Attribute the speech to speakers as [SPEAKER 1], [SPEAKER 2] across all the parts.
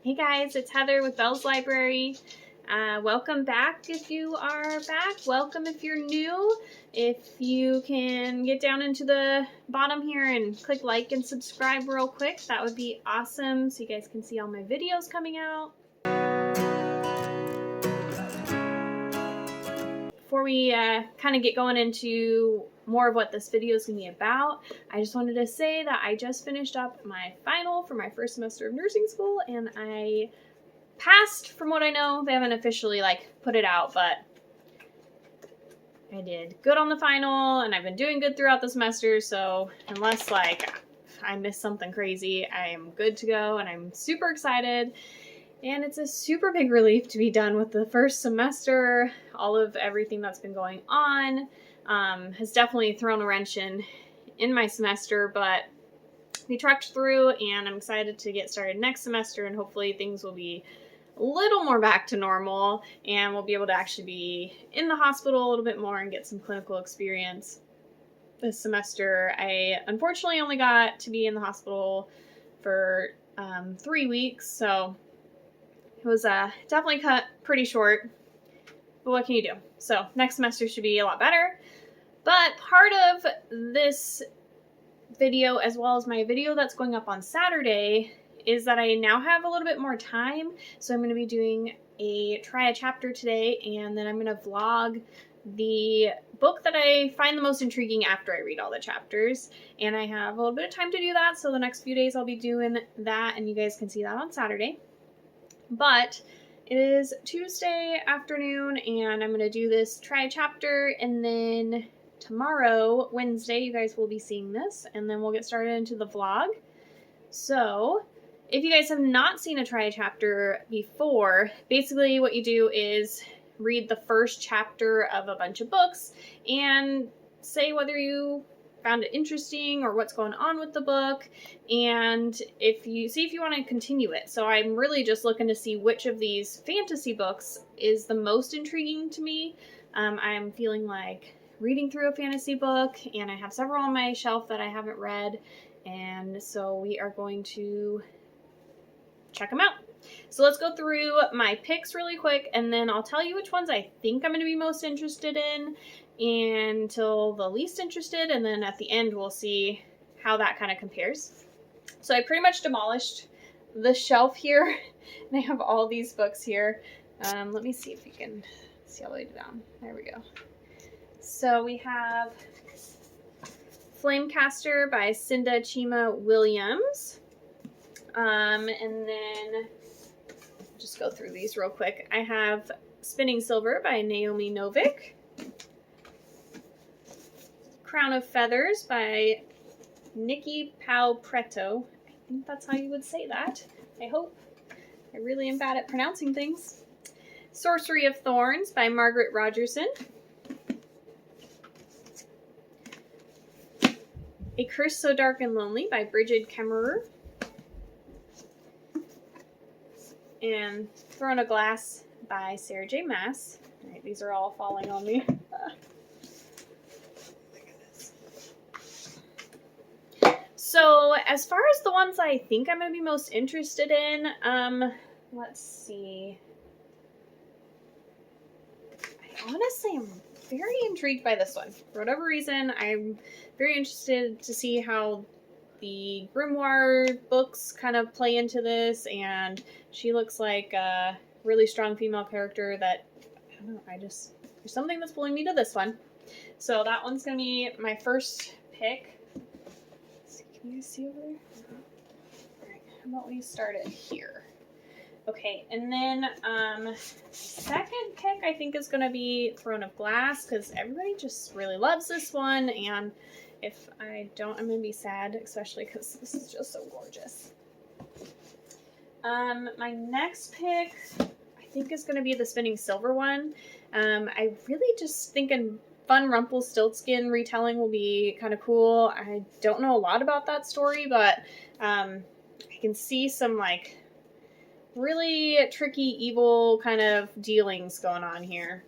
[SPEAKER 1] Hey guys, it's Heather with Belle's Library. Welcome back if you are back. Welcome if you're new. If you can get down into the bottom here and click like and subscribe real quick, that would be awesome so you guys can see all my videos coming out. Before we kind of get going into more of what this video is going to be about, I just wanted to say that I just finished up my final for my first semester of nursing school, and I passed from what I know. They haven't officially put it out, but I did good on the final, and I've been doing good throughout the semester, so unless I missed something crazy, I am good to go, and I'm super excited. And it's a super big relief to be done with the first semester. All of everything that's been going on has definitely thrown a wrench in my semester, but we trekked through, and I'm excited to get started next semester, and hopefully things will be a little more back to normal, and we'll be able to actually be in the hospital a little bit more and get some clinical experience. This semester, I unfortunately only got to be in the hospital for 3 weeks, so it was definitely cut pretty short, but what can you do? So next semester should be a lot better. But part of this video, as well as my video that's going up on Saturday, is that I now have a little bit more time. So I'm going to be doing try a chapter today, and then I'm going to vlog the book that I find the most intriguing after I read all the chapters. And I have a little bit of time to do that, so the next few days I'll be doing that, and you guys can see that on Saturday. But it is Tuesday afternoon, and I'm going to do this try a chapter, and then tomorrow, Wednesday, you guys will be seeing this, and then we'll get started into the vlog. So if you guys have not seen a try a chapter before, basically what you do is read the first chapter of a bunch of books and say whether you found it interesting or what's going on with the book, and if you want to continue it. So I'm really just looking to see which of these fantasy books is the most intriguing to me. I'm feeling like reading through a fantasy book, and I have several on my shelf that I haven't read, and so we are going to check them out. So let's go through my picks really quick, and then I'll tell you which ones I think I'm going to be most interested in until the least interested, and then at the end we'll see how that kind of compares. So I pretty much demolished the shelf here, and I have all these books here. Let me see if you can see all the way down. There we go. So we have Flamecaster by Cinda Chima Williams. And then just go through these real quick. I have Spinning Silver by Naomi Novik. Crown of Feathers by Nicki Preto. I think that's how you would say that. I hope. I really am bad at pronouncing things. Sorcery of Thorns by Margaret Rogerson. A Curse So Dark and Lonely by Brigid Kemmerer. And Throne of Glass by Sarah J. Maas. All right, these are all falling on me. So as far as the ones I think I'm going to be most interested in, let's see. I honestly am very intrigued by this one. For whatever reason, I'm very interested to see how the grimoire books kind of play into this, and she looks like a really strong female character that, I don't know, there's something that's pulling me to this one. So that one's going to be my first pick. Can you see over there? Alright, how about we start it here? Okay, and then second pick I think is going to be Throne of Glass, because everybody just really loves this one, and if I don't, I'm going to be sad, especially because this is just so gorgeous. My next pick I think is going to be the Spinning Silver one. I really just think a fun Rumpelstiltskin retelling will be kind of cool. I don't know a lot about that story, but I can see some really tricky, evil kind of dealings going on here.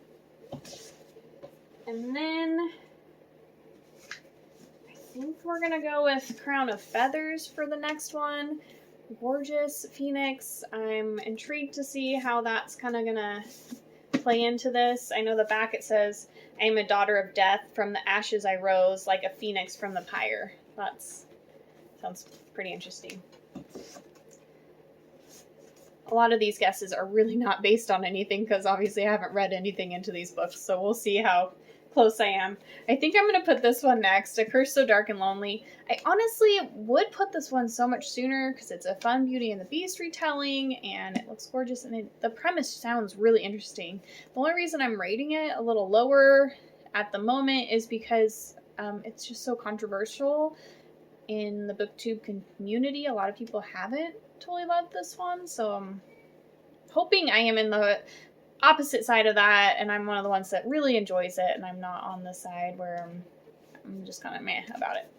[SPEAKER 1] And then I think we're going to go with Crown of Feathers for the next one. gorgeous phoenix. I'm intrigued to see how that's kind of gonna play into this. I know the back it says, I am a daughter of death. From the ashes I rose like a phoenix from the pyre. That's sounds pretty interesting. A lot of these guesses are really not based on anything because obviously I haven't read anything into these books, so we'll see how close I am. I think I'm going to put this one next, A Curse So Dark and Lonely. I honestly would put this one so much sooner because it's a fun Beauty and the Beast retelling and it looks gorgeous and the premise sounds really interesting. The only reason I'm rating it a little lower at the moment is because it's just so controversial in the booktube community. A lot of people haven't totally loved this one, so I'm hoping I am in the opposite side of that and I'm one of the ones that really enjoys it and I'm not on the side where I'm just kind of meh about it.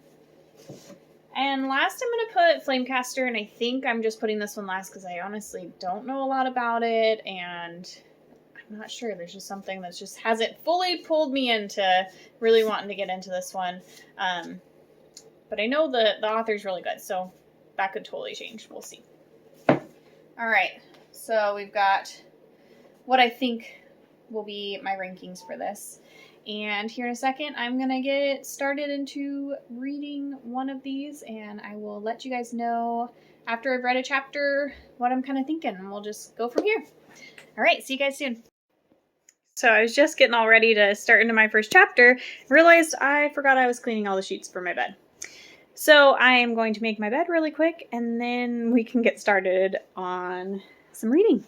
[SPEAKER 1] And last I'm going to put Flamecaster, and I think I'm just putting this one last because I honestly don't know a lot about it and I'm not sure. There's just something that just hasn't fully pulled me into really wanting to get into this one. But I know the author's really good, so that could totally change. We'll see. All right, so we've got what I think will be my rankings for this. And here in a second, I'm going to get started into reading one of these, and I will let you guys know after I've read a chapter what I'm kind of thinking, and we'll just go from here. All right, see you guys soon. So I was just getting all ready to start into my first chapter, realized I forgot I was cleaning all the sheets for my bed. So I am going to make my bed really quick, and then we can get started on some reading.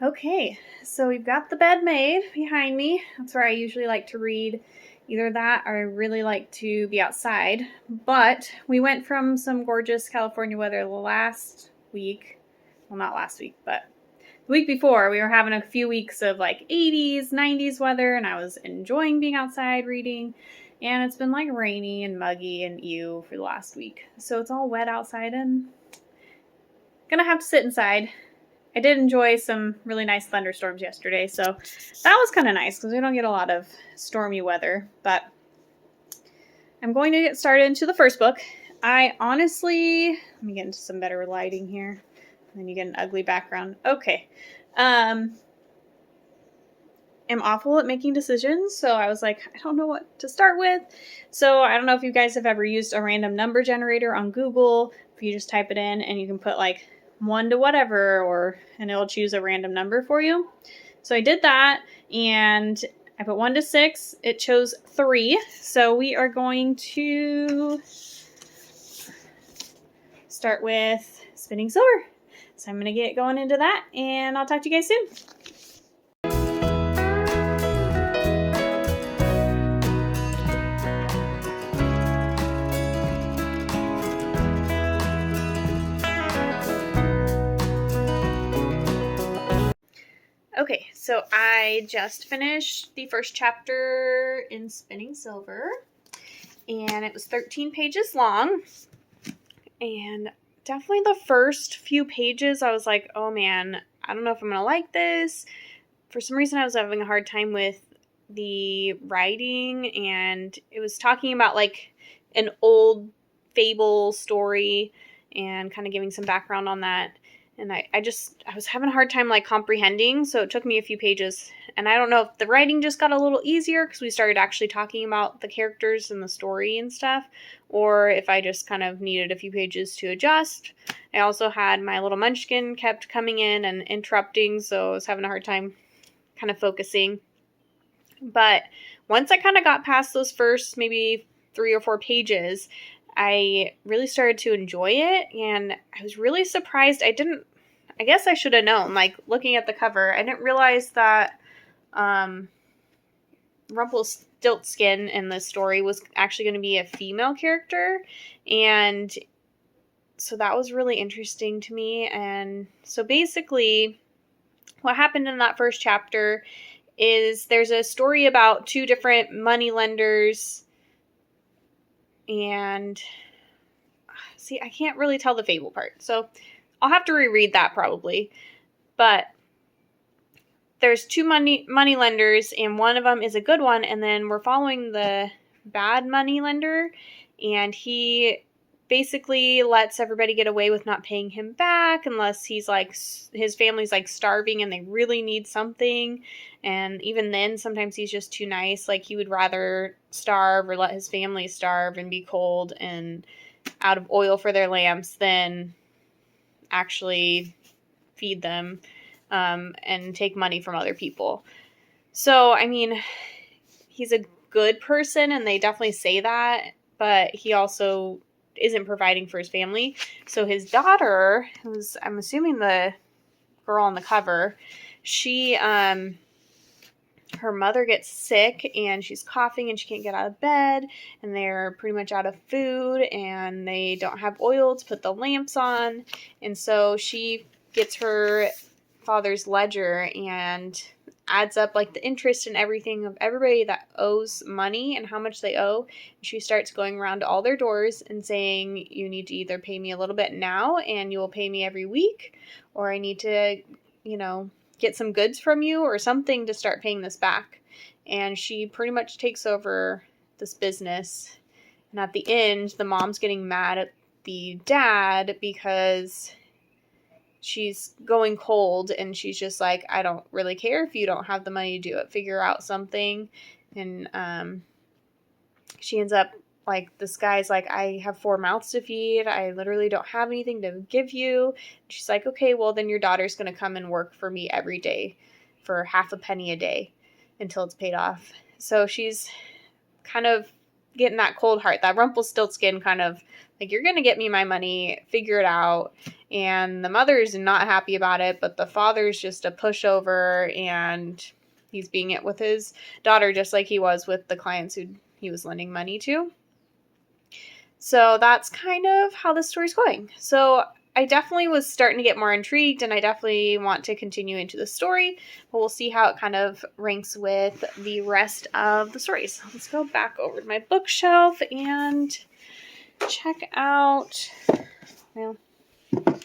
[SPEAKER 1] Okay, so we've got the bed made behind me. That's where I usually like to read. Either that or I really like to be outside. But we went from some gorgeous California weather last week. Well, not last week, but the week before. We were having a few weeks of like 80s, 90s weather, and I was enjoying being outside reading. And it's been like rainy and muggy and ew for the last week. So it's all wet outside and gonna have to sit inside. I did enjoy some really nice thunderstorms yesterday, so that was kind of nice because we don't get a lot of stormy weather. But I'm going to get started into the first book. I honestly, let me get into some better lighting here. And then you get an ugly background. Okay. I'm awful at making decisions, so I was like, I don't know what to start with. So I don't know if you guys have ever used a random number generator on Google. If you just type it in and you can put like 1 to whatever, and it'll choose a random number for you. So I did that, and I put 1 to 6. It chose 3. So we are going to start with Spinning Silver. So I'm going to get going into that, and I'll talk to you guys soon. Okay, so I just finished the first chapter in Spinning Silver, and it was 13 pages long, and definitely the first few pages I was like, oh man, I don't know if I'm going to like this. For some reason I was having a hard time with the writing, and it was talking about like an old fable story and kind of giving some background on that. And I was having a hard time like comprehending, so it took me a few pages. And I don't know if the writing just got a little easier because we started actually talking about the characters and the story and stuff, or if I just kind of needed a few pages to adjust. I also had my little munchkin kept coming in and interrupting, so I was having a hard time kind of focusing. But once I kind of got past those first maybe 3 or 4 pages, I really started to enjoy it, and I was really surprised. I guess I should have known, like, looking at the cover, I didn't realize that Rumpelstiltskin in this story was actually going to be a female character, and so that was really interesting to me. And so basically, what happened in that first chapter is there's a story about 2 different moneylenders and see, I can't really tell the fable part, so I'll have to reread that probably. But there's two money lenders, and one of them is a good one, and then we're following the bad money lender, and he basically lets everybody get away with not paying him back unless he's like, his family's like starving and they really need something. And even then, sometimes he's just too nice. Like, he would rather starve or let his family starve and be cold and out of oil for their lamps than actually feed them and take money from other people. So, I mean, he's a good person, and they definitely say that, but he also isn't providing for his family. So his daughter, who's, I'm assuming the girl on the cover, she, her mother gets sick, and she's coughing, and she can't get out of bed, and they're pretty much out of food, and they don't have oil to put the lamps on, and so she gets her father's ledger and adds up like the interest and everything of everybody that owes money and how much they owe. She starts going around to all their doors and saying, you need to either pay me a little bit now and you will pay me every week, or I need to, get some goods from you or something to start paying this back. And she pretty much takes over this business. And at the end, the mom's getting mad at the dad because she's going cold, and she's just like, I don't really care if you don't have the money to do it. Figure out something. And she ends up like, this guy's like, I have 4 mouths to feed. I literally don't have anything to give you. She's like, okay, well, then your daughter's going to come and work for me every day for half a penny a day until it's paid off. So she's kind of getting that cold heart, that Rumpelstiltskin kind of like, you're going to get me my money, figure it out. And the mother's not happy about it, but the father's just a pushover, and he's being it with his daughter just like he was with the clients who he was lending money to. So that's kind of how the story's going. So I definitely was starting to get more intrigued, and I definitely want to continue into the story, but we'll see how it kind of ranks with the rest of the stories. So let's go back over to my bookshelf and check out, well, all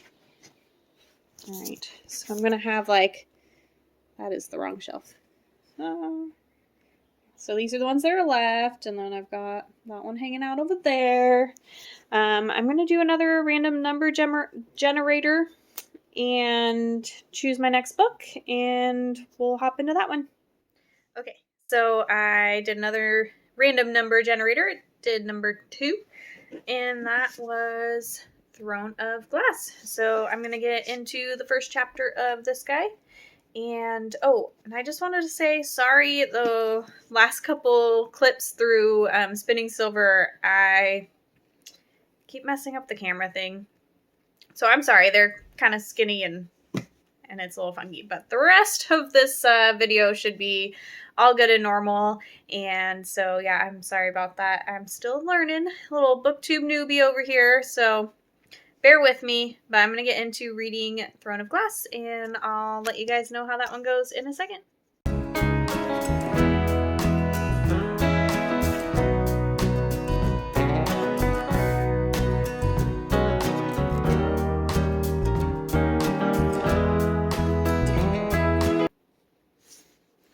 [SPEAKER 1] right, so I'm going to have like, that is the wrong shelf. So these are the ones that are left, and then I've got that one hanging out over there. I'm going to do another random number generator and choose my next book, and we'll hop into that one. Okay, so I did another random number generator. It did number 2. And that was Throne of Glass. So I'm going to get into the first chapter of this guy. And, and I just wanted to say, sorry, the last couple clips through Spinning Silver, I keep messing up the camera thing. So I'm sorry, they're kind of skinny and it's a little funky. But the rest of this video should be all good and normal. And so, yeah, I'm sorry about that. I'm still learning. A little booktube newbie over here. So bear with me. But I'm going to get into reading Throne of Glass, and I'll let you guys know how that one goes in a second.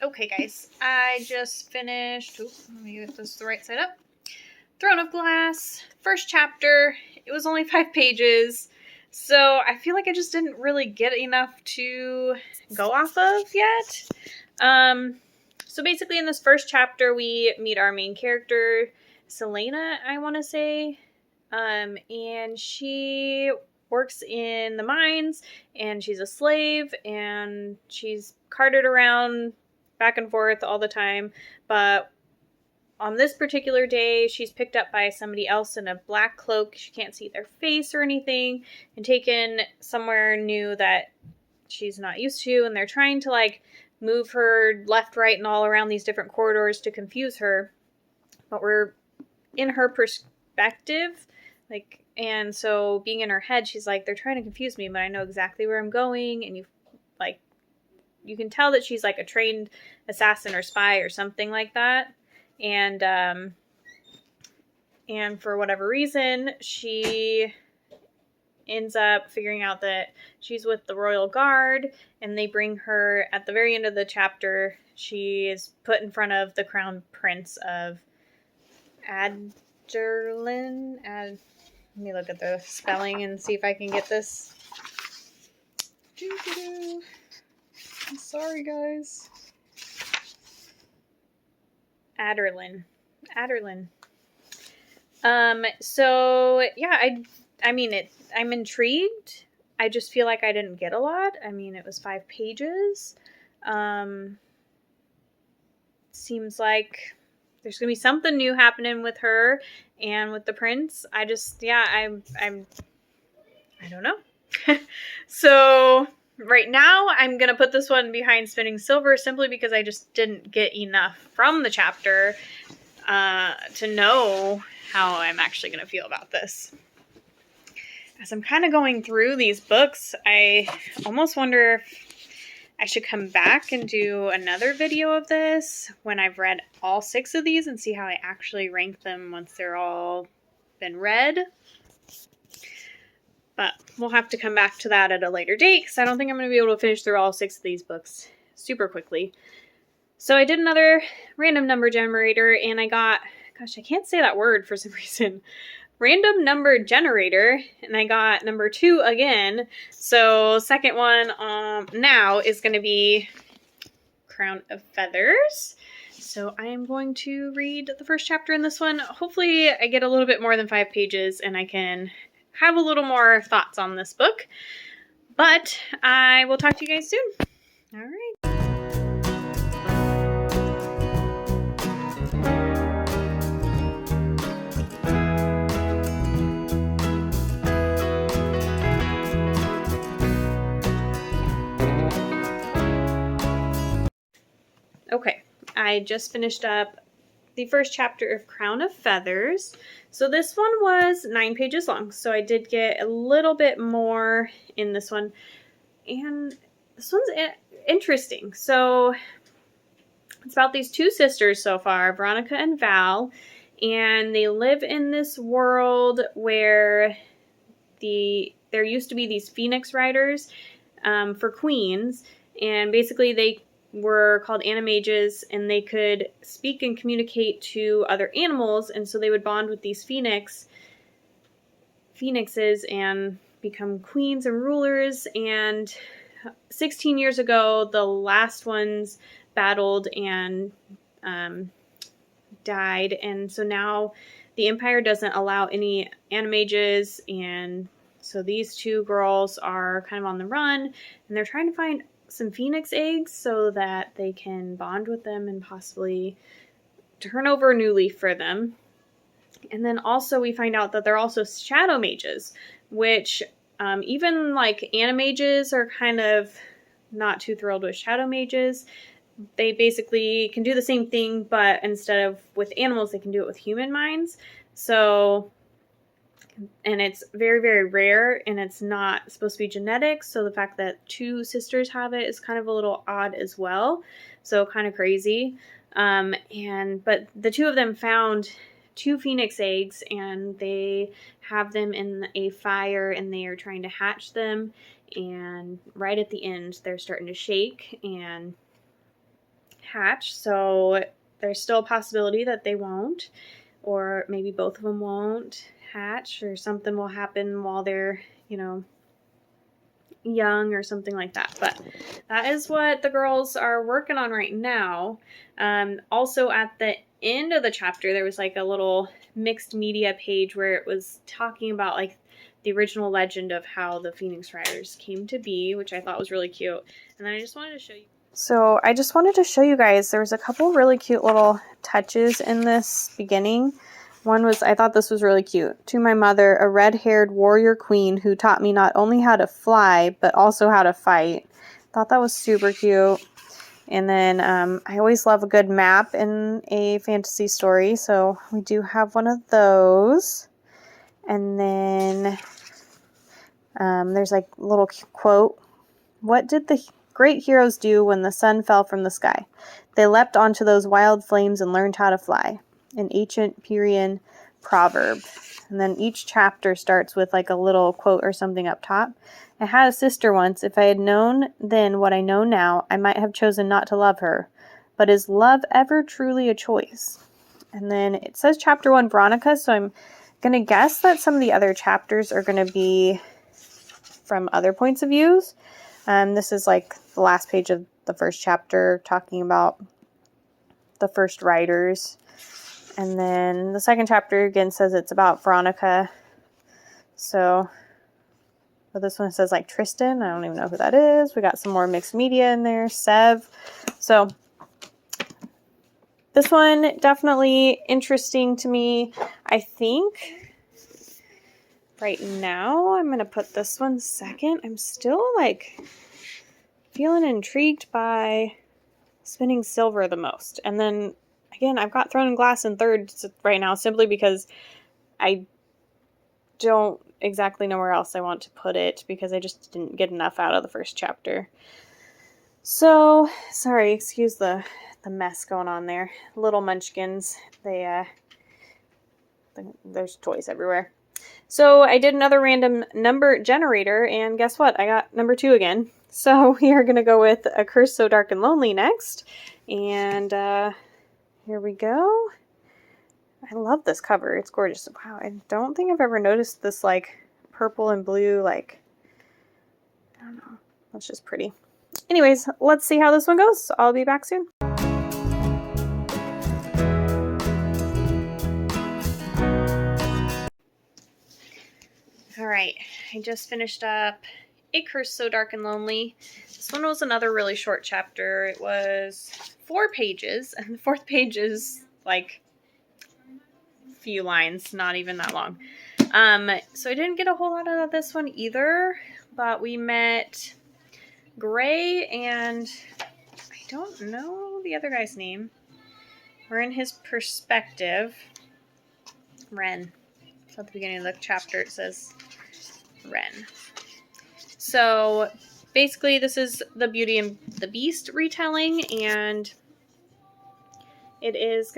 [SPEAKER 1] Okay, guys, I just finished, let me get this the right side up. Throne of Glass, first chapter. It was only 5 pages, so I feel like I just didn't really get enough to go off of yet. So basically in this first chapter, we meet our main character, Selena, I want to say, and she works in the mines, and she's a slave, and she's carted around back and forth all the time, but on this particular day, she's picked up by somebody else in a black cloak. She can't see their face or anything, and taken somewhere new that she's not used to, and they're trying to like move her left, right, and all around these different corridors to confuse her, but we're in her perspective, like, and so being in her head, she's like, they're trying to confuse me, but I know exactly where I'm going, and you can tell that she's like a trained assassin or spy or something like that. And and for whatever reason, she ends up figuring out that she's with the royal guard, and they bring her at the very end of the chapter. She is put in front of the crown prince of Aderlin. Let me look at the spelling and see if I can get this. I'm sorry, guys. Aderlin. So yeah, I mean I'm intrigued. I just feel like I didn't get a lot. I mean, it was 5 pages. Seems like there's gonna be something new happening with her and with the prince. I don't know. So right now I'm gonna put this one behind Spinning Silver simply because I just didn't get enough from the chapter to know how I'm actually gonna feel about this. As I'm kind of going through these books, I almost wonder if I should come back and do another video of this when I've read all 6 of these and see how I actually rank them once they're all been read. But we'll have to come back to that at a later date because I don't think I'm going to be able to finish through all 6 of these books super quickly. So I did another random number generator and I got, gosh, I can't say that word for some reason. Random number generator, and I got number 2 again. So second one now is going to be Crown of Feathers. So I am going to read the first chapter in this one. Hopefully I get a little bit more than 5 pages and I can have a little more thoughts on this book. But I will talk to you guys soon. All right. Okay, I just finished up the first chapter of Crown of Feathers. So this one was 9 pages long, so I did get a little bit more in this one. And this one's interesting. So it's about these 2 sisters so far, Veronica and Val, and they live in this world where there used to be these phoenix riders for queens, and basically they were called animages, and they could speak and communicate to other animals, and so they would bond with these phoenixes and become queens and rulers. And 16 years ago, the last ones battled and died, and so now the Empire doesn't allow any animages, and so these 2 girls are kind of on the run, and they're trying to find some phoenix eggs so that they can bond with them and possibly turn over a new leaf for them. And then also we find out that they're also shadow mages, which even like animages are kind of not too thrilled with shadow mages. They basically can do the same thing, but instead of with animals, they can do it with human minds. So, and it's very, very rare, and it's not supposed to be genetic. So the fact that 2 sisters have it is kind of a little odd as well. So kind of crazy. But the 2 of them found 2 phoenix eggs, and they have them in a fire, and they are trying to hatch them. And right at the end, they're starting to shake and hatch. So there's still a possibility that they won't, or maybe both of them won't hatch, or something will happen while they're, young or something like that. But that is what the girls are working on right now. Also at the end of the chapter, there was like a little mixed media page where it was talking about like the original legend of how the Phoenix Riders came to be, which I thought was really cute. And then I just wanted to show you. So I just wanted to show you guys, there was a couple really cute little touches in this beginning. One was, I thought this was really cute. To my mother, a red-haired warrior queen who taught me not only how to fly, but also how to fight. Thought that was super cute. And then I always love a good map in a fantasy story, so we do have one of those. And then there's like a little quote. What did the great heroes do when the sun fell from the sky? They leapt onto those wild flames and learned how to fly. An ancient Pyrrhian
[SPEAKER 2] proverb. And then each chapter starts with like a little quote or something up top. I had a sister once. If I had known then what I know now, I might have chosen not to love her. But is love ever truly a choice? And then it says chapter 1, Veronica. So I'm going to guess that some of the other chapters are going to be from other points of views. This is like the last page of the first chapter talking about the first writers. And then the second chapter again says it's about Veronica. So, but this one says like Tristan. I don't even know who that is. We got some more mixed media in there. Sev. So this one definitely interesting to me. I think right now I'm going to put this one second. I'm still like feeling intrigued by Spinning Silver the most. And then again, I've got Throne and Glass in third right now simply because I don't exactly know where else I want to put it because I just didn't get enough out of the first chapter. So, sorry, excuse the mess going on there. Little munchkins, there's toys everywhere. So I did another random number generator, and guess what? I got number 2 again. So we are going to go with A Curse So Dark and Lonely next. And here we go. I love this cover. It's gorgeous. Wow, I don't think I've ever noticed this like purple and blue, like, I don't know. That's just pretty. Anyways, let's see how this one goes. I'll be back soon. Alright, I just finished up A Curse So Dark and Lonely. This one was another really short chapter. It was 4 pages, and the 4th page is like few lines, not even that long. So I didn't get a whole lot out of this one either, but we met Gray and I don't know the other guy's name. We're in his perspective. Ren. So at the beginning of the chapter it says Ren. So basically this is the Beauty and the Beast retelling, and it is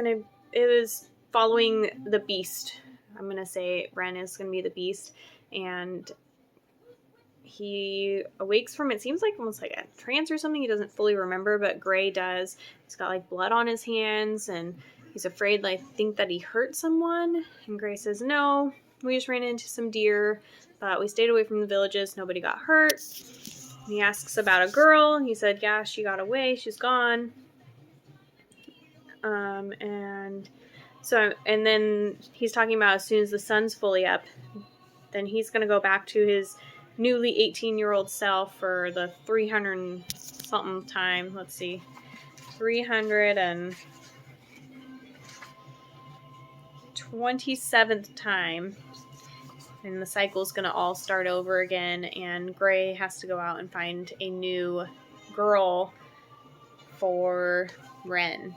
[SPEAKER 2] following the Beast. I'm going to say Ren is going to be the Beast, and he awakes from, it seems like almost like a trance or something. He doesn't fully remember, but Gray does. He's got like blood on his hands, and he's afraid, like, think that he hurt someone. And Gray says, no, we just ran into some deer, but we stayed away from the villages. Nobody got hurt. And he asks about a girl. He said, yeah, she got away. She's gone. And then he's talking about as soon as the sun's fully up, then he's going to go back to his newly 18-year-old self for the 300 something time. Let's see. 327th time. And the cycle's going to all start over again. And Gray has to go out and find a new girl for Ren.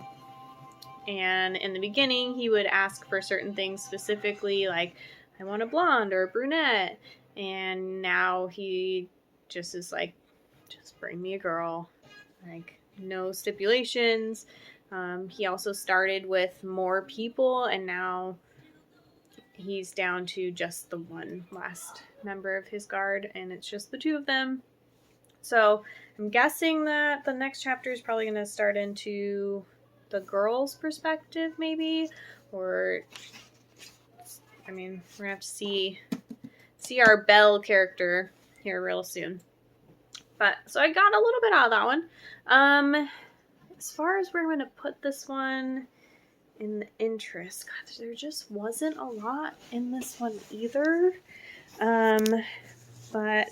[SPEAKER 2] And in the beginning, he would ask for certain things specifically, like, I want a blonde or a brunette. And now he just is like, just bring me a girl. Like, no stipulations. He also started with more people, and now he's down to just the one last member of his guard, and it's just the 2 of them. So I'm guessing that the next chapter is probably going to start into the girl's perspective, maybe, or I mean, we're gonna have to see our Belle character here real soon. But so I got a little bit out of that one. As far as where I'm gonna put this one in the interest, God, there just wasn't a lot in this one either. But I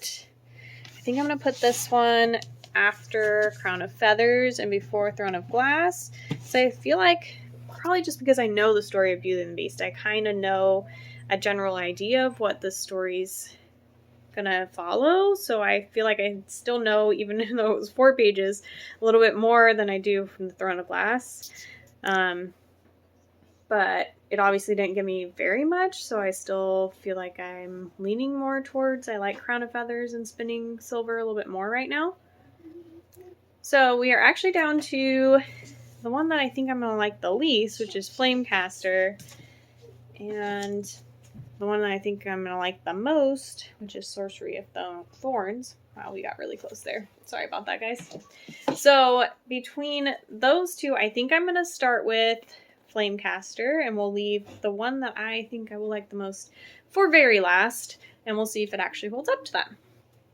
[SPEAKER 2] think I'm gonna put this one after Crown of Feathers and before Throne of Glass. So I feel like, probably just because I know the story of Beauty and the Beast, I kind of know a general idea of what the story's gonna follow. So I feel like I still know, even though it was 4 pages, a little bit more than I do from the Throne of Glass. But it obviously didn't give me very much, so I still feel like I'm leaning more towards, I like Crown of Feathers and Spinning Silver a little bit more right now. So we are actually down to the one that I think I'm going to like the least, which is Flamecaster. And the one that I think I'm going to like the most, which is Sorcery of Thorns. Wow, we got really close there. Sorry about that, guys. So between those two, I think I'm going to start with Flamecaster, and we'll leave the one that I think I will like the most for very last, and we'll see if it actually holds up to that.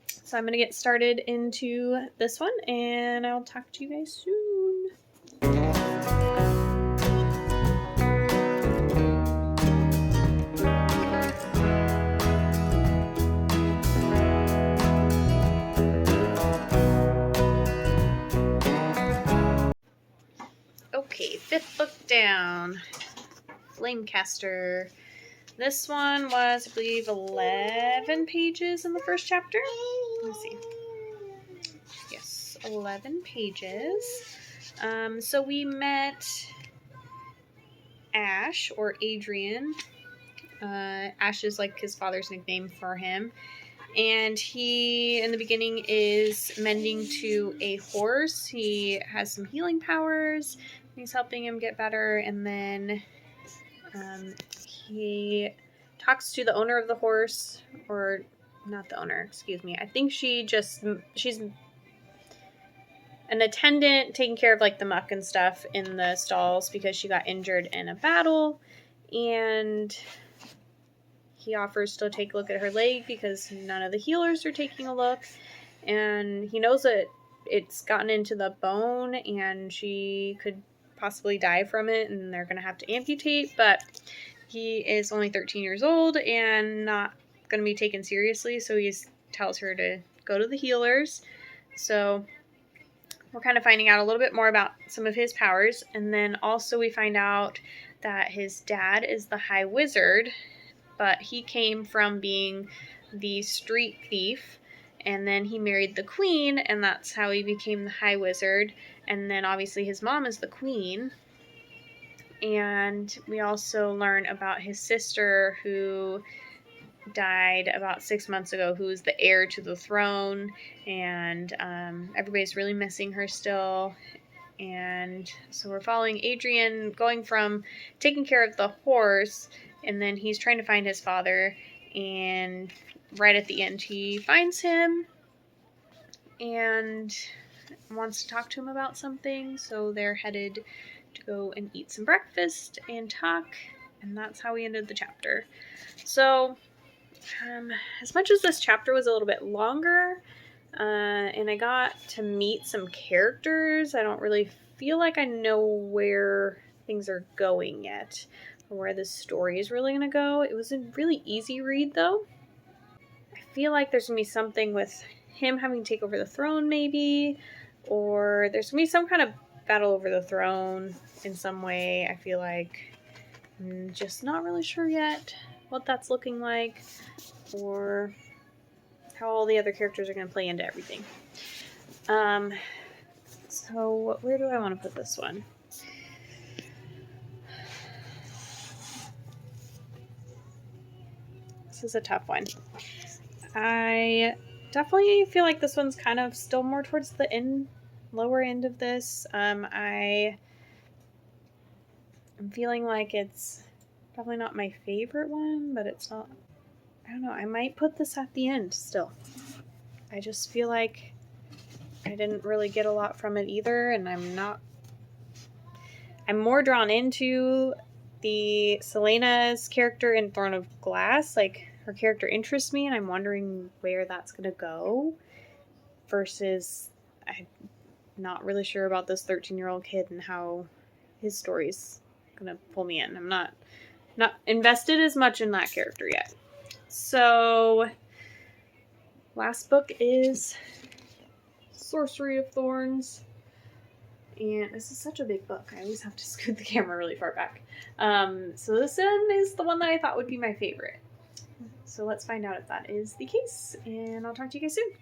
[SPEAKER 2] So I'm going to get started into this one, and I'll talk to you guys soon. Okay, 5th book down. Flamecaster. This one was, I believe, 11 pages in the first chapter. Let me see. Yes, 11 pages. So we met Ash, or Adrian. Ash is like his father's nickname for him. And he, in the beginning, is mending to a horse. He has some healing powers. He's helping him get better. And then he talks to the owner of the horse, or not the owner, excuse me. I think she's an attendant taking care of like the muck and stuff in the stalls because she got injured in a battle. And he offers to take a look at her leg because none of the healers are taking a look. And he knows that it's gotten into the bone and she could possibly die from it and they're going to have to amputate. But he is only 13 years old and not going to be taken seriously. So he tells her to go to the healers. So we're kind of finding out a little bit more about some of his powers. And then also we find out that his dad is the High Wizard, but he came from being the street thief, and then he married the queen, and that's how he became the High Wizard. And then obviously his mom is the queen. And we also learn about his sister who died about 6 months ago, who is the heir to the throne, and everybody's really missing her still. And so we're following Adrian going from taking care of the horse, and then he's trying to find his father, and right at the end he finds him and wants to talk to him about something. So they're headed to go and eat some breakfast and talk, and that's how we ended the chapter. So as much as this chapter was a little bit longer, and I got to meet some characters, I don't really feel like I know where things are going yet, or where this story is really going to go. It was a really easy read, though. I feel like there's going to be something with him having to take over the throne, maybe, or there's going to be some kind of battle over the throne in some way. I feel like I'm just not really sure yet what that's looking like, or how all the other characters are going to play into everything. So where do I want to put this one? This is a tough one. I definitely feel like this one's kind of still more towards the lower end of this. I'm feeling like it's probably not my favorite one, but it's not, I don't know, I might put this at the end still. I just feel like I didn't really get a lot from it either, and I'm more drawn into the Selena's character in Throne of Glass. Like, her character interests me, and I'm wondering where that's going to go, versus I'm not really sure about this 13-year-old kid and how his story's going to pull me in. I'm not invested as much in that character yet. So, last book is Sorcery of Thorns. And this is such a big book. I always have to scoot the camera really far back. So this one is the one that I thought would be my favorite. So let's find out if that is the case. And I'll talk to you guys soon.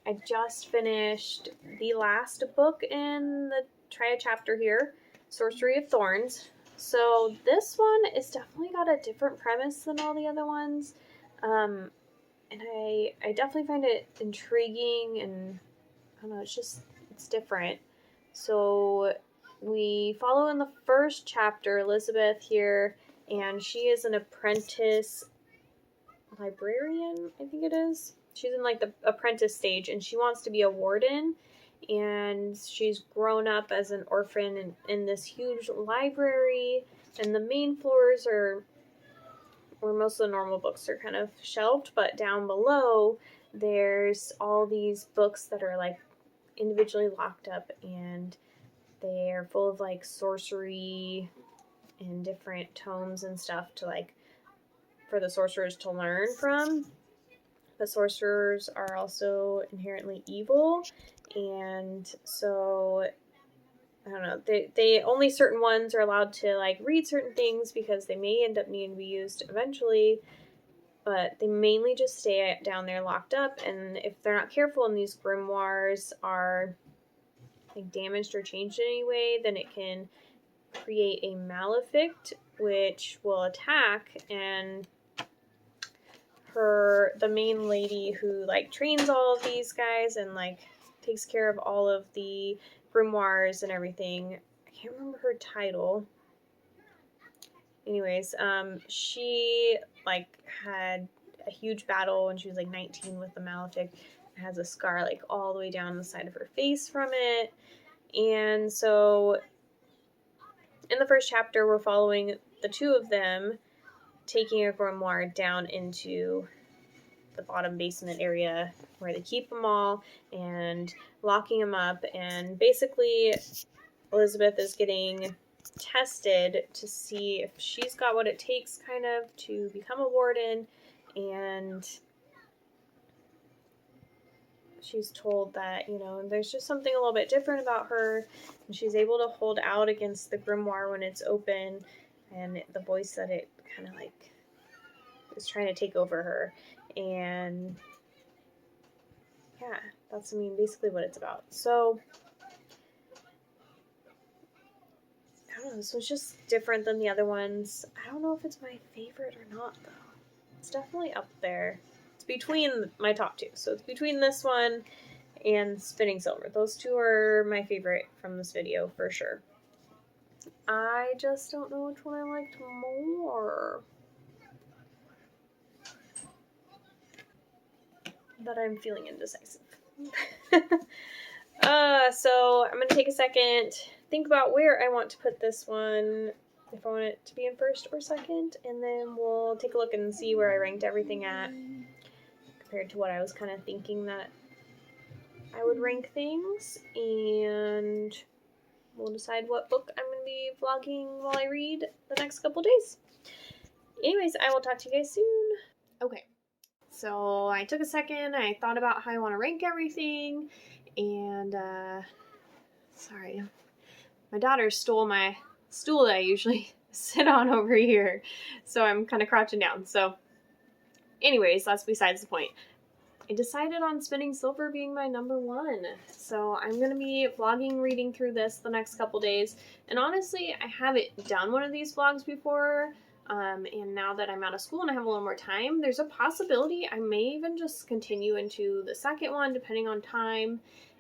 [SPEAKER 2] I just finished the last book in the Triad chapter here, Sorcery of Thorns. So this one is definitely got a different premise than all the other ones. And I definitely find it intriguing, and I don't know, it's different. So we follow in the first chapter Elizabeth here, and she is an apprentice librarian, I think it is. She's in like the apprentice stage, and she wants to be a warden, and she's grown up as an orphan in this huge library, and the main floors are where most of the normal books are kind of shelved, but down below there's all these books that are like individually locked up, and they're full of like sorcery and different tomes and stuff to like for the sorcerers to learn from. The sorcerers are also inherently evil, and so I don't know, they only certain ones are allowed to like read certain things because they may end up needing to be used eventually, but they mainly just stay down there locked up, and if they're not careful and these grimoires are like damaged or changed in any way, then it can create a malefict which will attack, and the main lady who like trains all of these guys and like takes care of all of the grimoires and everything, I can't remember her title. Anyways, she like had a huge battle when she was like 19 with the malefic. It has a scar like all the way down the side of her face from it. And so in the first chapter, we're following the two of them taking a grimoire down into the bottom basement area where they keep them all and locking them up. And basically, Elizabeth is getting tested to see if she's got what it takes kind of to become a warden, and she's told that, you know, there's just something a little bit different about her, and she's able to hold out against the grimoire when it's open, and the voice that it kind of like is trying to take over her. And yeah, that's, I mean, basically what it's about. So I don't know, this was just different than the other ones. I don't know if it's my favorite or not, though. It's definitely up there. It's between my top two. So it's between this one and Spinning Silver. Those two are my favorite from this video for sure. I just don't know which one I liked more. But I'm feeling indecisive. So I'm going to take a second, think about where I want to put this one, if I want it to be in first or second, and then we'll take a look and see where I ranked everything at compared to what I was kind of thinking that I would rank things, and we'll decide what book I'm going to be vlogging while I read the next couple days. Anyways, I will talk to you guys soon. Okay, so I took a second, I thought about how I want to rank everything, and sorry, my daughter stole my stool that I usually sit on over here, so I'm kind of crouching down. So anyways, that's besides the point. I decided on Spinning Silver being my number one, so I'm going to be vlogging reading through this the next couple days. And honestly, I haven't done one of these vlogs before, and now that I'm out of school and I have a little more time, there's a possibility I may even just continue into the second one depending on time.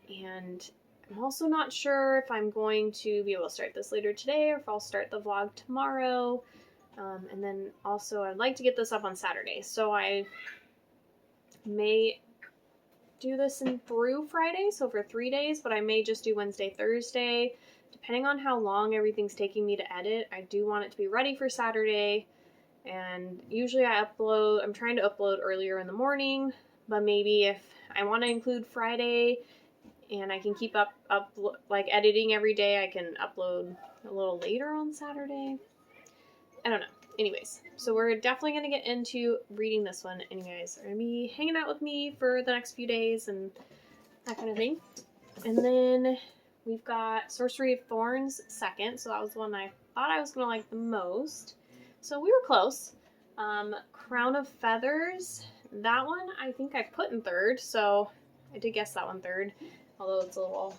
[SPEAKER 2] And I'm also not sure if I'm going to be able to start this later today or if I'll start the vlog tomorrow. And then also I'd like to get this up on Saturday, so I may do this through Friday, so for 3 days, but I may just do Wednesday, Thursday, depending on how long everything's taking me to edit. I do want it to be ready for Saturday, and usually I'm trying to upload earlier in the morning, but maybe if I want to include Friday and I can keep up like editing every day, I can upload a little later on Saturday. I don't know. Anyways, so we're definitely going to get into reading this one, and you guys are going to be hanging out with me for the next few days and that kind of thing. And then we've got Sorcery of Thorns second, so that was the one I thought I was going to like the most. So we were close. Crown of Feathers, that one I think I put in third, so I did guess that one third.
[SPEAKER 1] although it's a little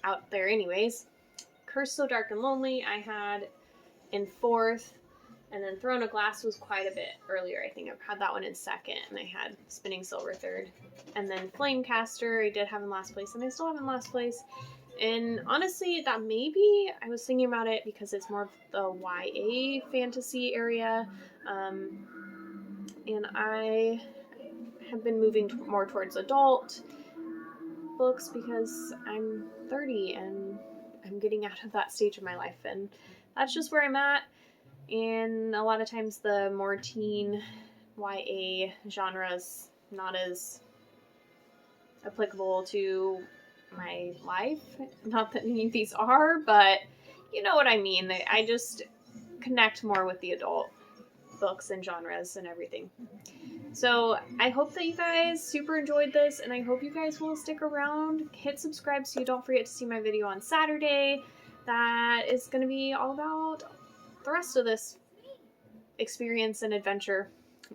[SPEAKER 1] out there anyways. Cursed So Dark and Lonely I had in 4th, and then Throne of Glass was quite a bit earlier. I think I've had that one in 2nd, and I had Spinning Silver 3rd. And then Flamecaster I did have in last place, and I still have in last place. And honestly, that maybe, I was thinking about it because it's more of the YA fantasy area, and I have been moving more towards adult books because I'm 30 and I'm getting out of that stage of my life, and that's just where I'm at. And a lot of times the more teen YA genres not as applicable to my life. Not that any of these are, but you know what I mean. I just connect more with the adult books and genres and everything. So I hope that you guys super enjoyed this, and I hope you guys will stick around. Hit subscribe so you don't forget to see my video on Saturday. That is going to be all about the rest of this experience and adventure.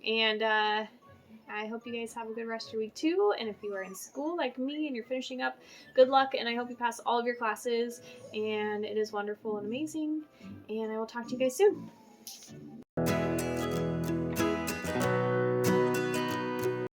[SPEAKER 1] And I hope you guys have a good rest of your week too. And if you are in school like me and you're finishing up, good luck. And I hope you pass all of your classes. And it is wonderful and amazing. And I will talk to you guys soon.